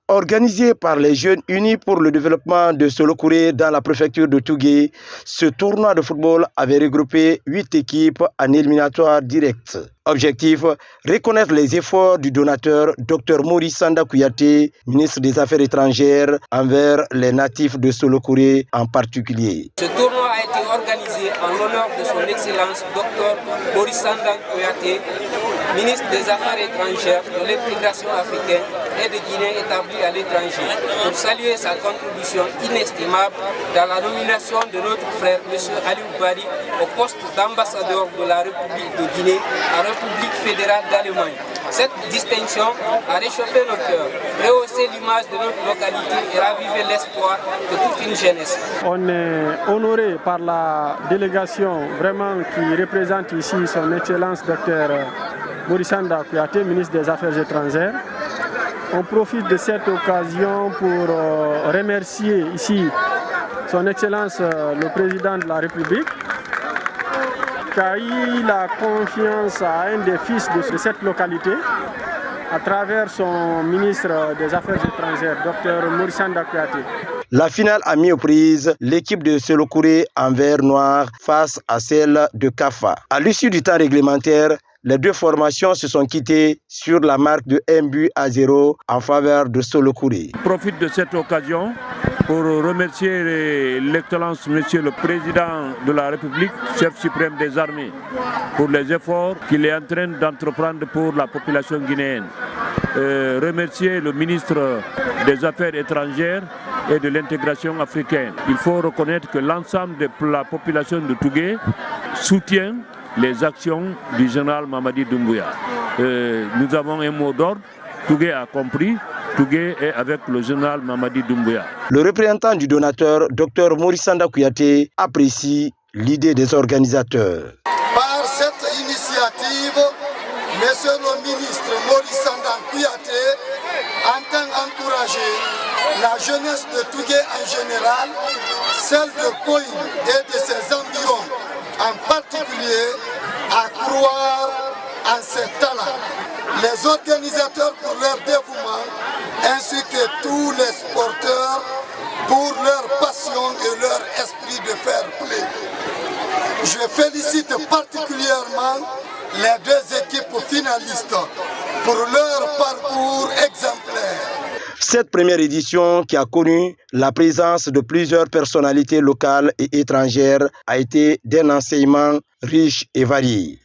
Organisé par les Jeunes Unis pour le développement de Solokouré dans la préfecture de Tougué, ce tournoi de football avait regroupé 8 équipes en éliminatoire direct. Objectif, reconnaître les efforts du donateur Dr Maurice Sanda Kouyaté, ministre des Affaires étrangères, envers les natifs de Solokouré en particulier. Ce tournoi a été organisé en l'honneur de son Excellence Dr Maurice Sanda Kouyaté, ministre des Affaires étrangères, de l'intégration africaine et de Guinée établie à l'étranger, pour saluer sa contribution inestimable dans la nomination de notre frère M. Aliou Bari au poste d'ambassadeur de la République de Guinée à la République fédérale d'Allemagne. Cette distinction a réchauffé nos cœurs, rehaussé l'image de notre localité et ravivé l'espoir de toute une jeunesse. On est honoré par la délégation vraiment qui représente ici son Excellence Dr Maurice Sanda Kouyaté, ministre des Affaires étrangères. On profite de cette occasion pour remercier ici son Excellence le Président de la République, qui a eu la confiance à un des fils de cette localité, à travers son ministre des Affaires étrangères, Dr Maurice Sanda Kouyaté. La finale a mis aux prises l'équipe de Solokouré en vert noir face à celle de Kafa. À l'issue du temps réglementaire, les deux formations se sont quittées sur la marque de 1-0 en faveur de Solokouré. Je profite de cette occasion pour remercier l'Excellence Monsieur le Président de la République, chef suprême des armées, pour les efforts qu'il est en train d'entreprendre pour la population guinéenne. Remercier le ministre des Affaires étrangères et de l'intégration africaine. Il faut reconnaître que l'ensemble de la population de Tougué soutient les actions du général Mamadi Doumbouya. Nous avons un mot d'ordre, Tougué a compris, Tougué est avec le général Mamadi Doumbouya. Le représentant du donateur, Dr Maurice Sanda Kouyaté, apprécie l'idée des organisateurs. Par cette initiative, Monsieur le ministre Maurice Sanda Kouyaté entend encourager la jeunesse de Tougué en général, celle de Koï et de ses environs en particulier, à croire en ses talents. Les organisateurs pour leur dévouement, ainsi que tous les sporteurs pour leur passion et leur esprit de fair play. Je félicite particulièrement les deux équipes finalistes pour leur parcours exemplaire. Cette première édition, qui a connu la présence de plusieurs personnalités locales et étrangères, a été d'un enseignement riche et varié.